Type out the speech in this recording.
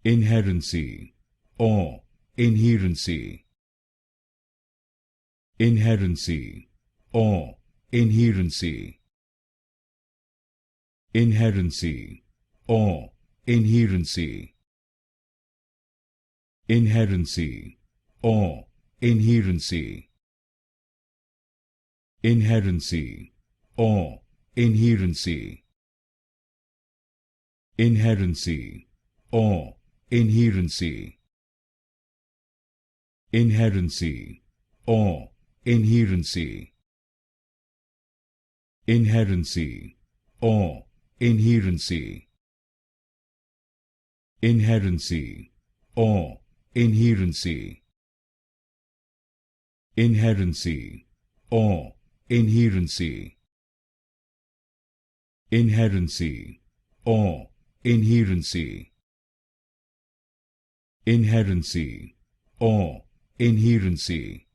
Inherency or inherency. Inherency or inherency. Inherency or inherency. Inherency or inherency. Inherency or inherency. Inherency or inherency. Inherency or inherency. Inherency or inherency. Inherency or inherency. Inherency or inherency. Inherency or inherency. Inherency or inherency.